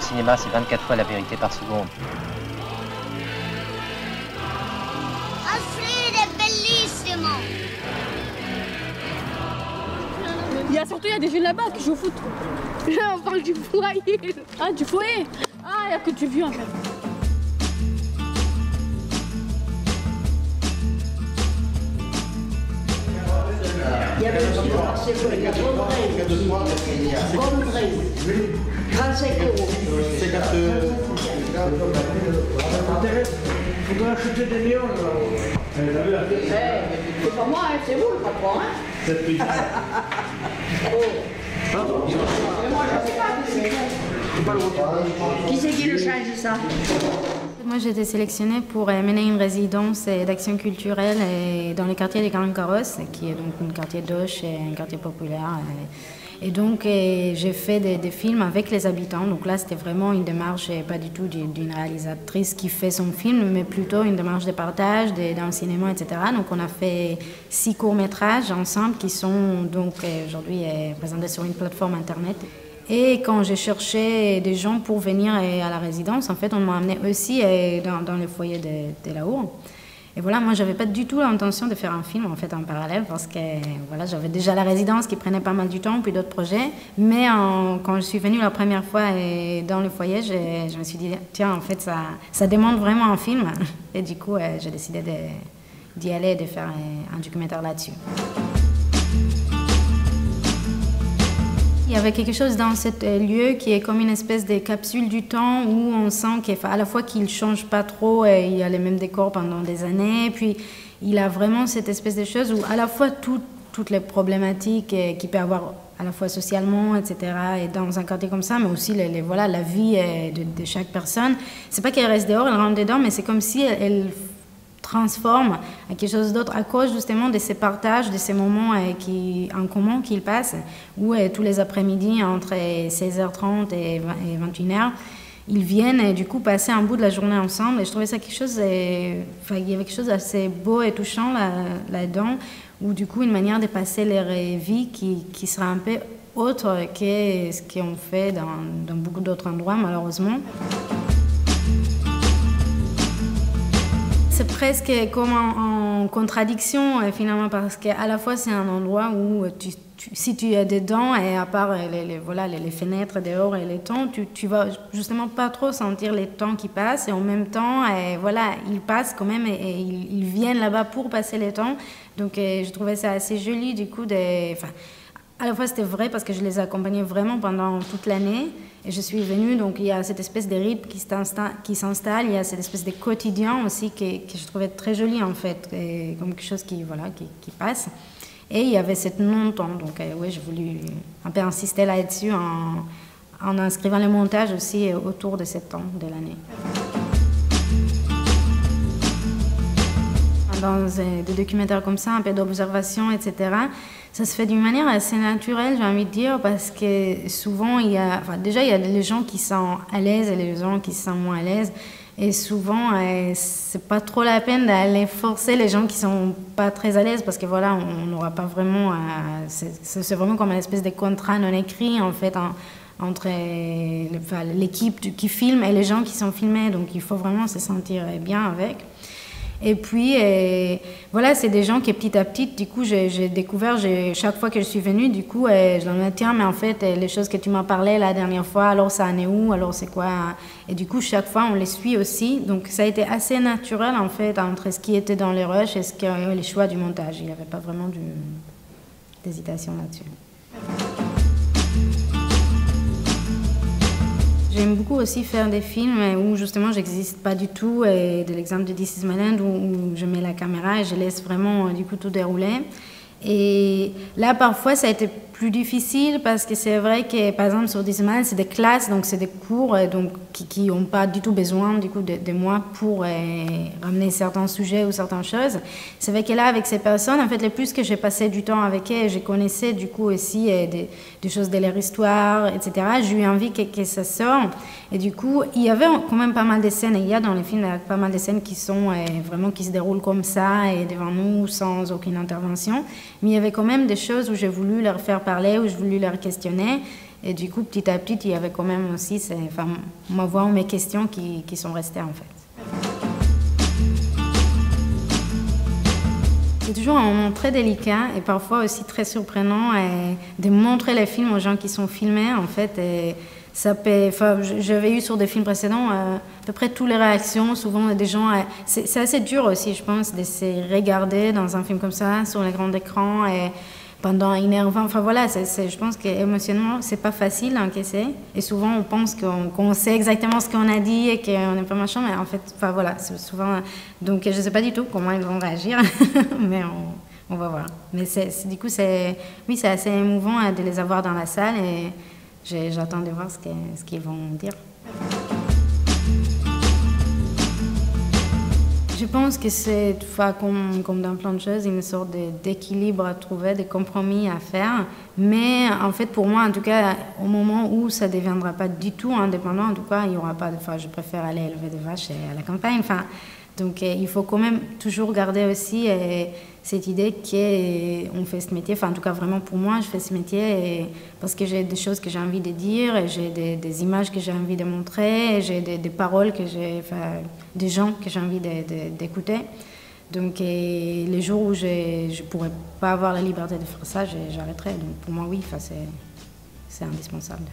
cinéma, c'est 24 fois la vérité par seconde. Alfred è bellissimo! Il y a des jeunes là-bas qui jouent au foot. Là, on parle du foyer. Ah, du foyer. Ah, il n'y a que du vieux en fait. Il y avait aussi le marché pour les 4 35 euros. C'est faut acheter des néons là. C'est pas moi, hein, c'est vous le patron, hein. Moi, je sais pas. Qui c'est qui le change ça? Moi, j'ai été sélectionnée pour mener une résidence d'action culturelle dans le quartier des Grands Carrosses, qui est donc un quartier d'Auch et un quartier populaire. Et donc, j'ai fait des films avec les habitants. Donc là, c'était vraiment une démarche, pas du tout d'une réalisatrice qui fait son film, mais plutôt une démarche de partage, dans le cinéma, etc. Donc, on a fait 6 courts-métrages ensemble qui sont donc aujourd'hui présentés sur une plateforme Internet. Et quand j'ai cherché des gens pour venir à la résidence, en fait, on m'a amené aussi dans le foyer de la Our. Et voilà, moi, j'avais pas du tout l'intention de faire un film en fait en parallèle parce que voilà, j'avais déjà la résidence qui prenait pas mal du temps, puis d'autres projets. Mais quand je suis venue la première fois dans le foyer, je me suis dit tiens, en fait, ça demande vraiment un film. Et du coup, j'ai décidé d'y aller et de faire un documentaire là-dessus. Il y avait quelque chose dans ce lieu qui est comme une espèce de capsule du temps où on sent qu'à la fois qu'il ne change pas trop, et il y a les mêmes décors pendant des années, puis il a vraiment cette espèce de chose où à la fois toutes les problématiques qu'il peut avoir à la fois socialement, etc., et dans un quartier comme ça, mais aussi voilà, la vie de chaque personne. C'est pas qu'elle reste dehors, elle rentre dedans, mais c'est comme si elle transforme à quelque chose d'autre à cause justement de ces partages, de ces moments en commun qu'ils passent, où tous les après-midi, entre 16h30 et 21h, ils viennent du coup passer un bout de la journée ensemble. Et je trouvais ça quelque chose, il y avait quelque chose d'assez beau et touchant là-dedans, où du coup une manière de passer leur vie qui sera un peu autre que ce qu'on fait dans beaucoup d'autres endroits malheureusement. C'est presque comme en contradiction finalement parce qu'à la fois c'est un endroit où si tu es dedans et à part les fenêtres dehors et les temps, tu vas justement pas trop sentir les temps qui passent et en même temps voilà, ils passent quand même et ils viennent là-bas pour passer les temps. Donc je trouvais ça assez joli du coup à la fois c'était vrai parce que je les accompagnais vraiment pendant toute l'année et je suis venue, donc il y a cette espèce de rythme qui s'installe, il y a cette espèce de quotidien aussi que je trouvais très joli en fait, comme quelque chose qui passe. Et il y avait cette non-temps, donc oui, j'ai voulu un peu insister là-dessus en inscrivant le montage aussi autour de ce temps de l'année. Dans des documentaires comme ça, un peu d'observation, etc., ça se fait d'une manière assez naturelle, j'ai envie de dire, parce que souvent, déjà, il y a les gens qui sont à l'aise et les gens qui sont moins à l'aise. Et souvent, c'est pas trop la peine d'aller forcer les gens qui sont pas très à l'aise, parce que voilà, on n'aura pas vraiment... c'est vraiment comme une espèce de contrat non écrit, en fait, entre l'équipe qui filme et les gens qui sont filmés. Donc, il faut vraiment se sentir bien avec. Et puis, voilà, c'est des gens qui, petit à petit, du coup, j'ai découvert, chaque fois que je suis venue, du coup, je leur dis, tiens, mais en fait, les choses que tu m'as parlé la dernière fois, alors ça en est où, alors c'est quoi? Et du coup, chaque fois, on les suit aussi. Donc, ça a été assez naturel, en fait, entre ce qui était dans les rushs et les choix du montage. Il n'y avait pas vraiment d'hésitation là-dessus. J'aime beaucoup aussi faire des films où justement j'existe pas du tout, et de l'exemple de This is my land où je mets la caméra et je laisse vraiment du coup tout dérouler. Et là parfois ça a été plus difficile parce que c'est vrai que par exemple sur This is my land c'est des classes, donc c'est des cours donc, qui n'ont pas du tout besoin du coup de moi pour ramener certains sujets ou certaines choses. C'est vrai que là avec ces personnes, en fait le plus que j'ai passé du temps avec elles, je connaissais du coup aussi des choses de leur histoire, etc. J'ai eu envie que ça sorte. Et du coup, il y avait quand même pas mal de scènes, et il y a dans les films pas mal de scènes qui sont vraiment qui se déroulent comme ça et devant nous sans aucune intervention. Mais il y avait quand même des choses où j'ai voulu leur faire parler, où j'ai voulu leur questionner. Et du coup, petit à petit, il y avait quand même aussi ma voix ou mes questions qui sont restées en fait. C'est toujours un moment très délicat et parfois aussi très surprenant de montrer les films aux gens qui sont filmés en fait. Et j'avais eu sur des films précédents à peu près toutes les réactions, souvent des gens. C'est assez dur aussi, je pense, de se regarder dans un film comme ça sur les grands écrans et pendant 1h20. Enfin voilà, je pense qu'émotionnellement, c'est pas facile à encaisser. Et souvent, on pense qu'on sait exactement ce qu'on a dit et qu'on n'est pas machin, mais en fait, enfin voilà, c'est souvent. Donc je sais pas du tout comment ils vont réagir, mais on va voir. Mais du coup, c'est assez émouvant de les avoir dans la salle et j'attends de voir ce qu'ils vont dire. Je pense que c'est, comme dans plein de choses, une sorte d'équilibre à trouver, de compromis à faire. Mais en fait, pour moi, en tout cas, au moment où ça ne deviendra pas du tout indépendant, en tout cas, il n'y aura pas de... je préfère aller élever des vaches à la campagne. Donc, il faut quand même toujours garder aussi cette idée qu'on fait ce métier. En tout cas, vraiment pour moi, je fais ce métier parce que j'ai des choses que j'ai envie de dire, et j'ai des images que j'ai envie de montrer, et j'ai des paroles des gens que j'ai envie d'écouter. Donc, les jours où je ne pourrais pas avoir la liberté de faire ça, j'arrêterai. Donc, pour moi, oui, c'est indispensable.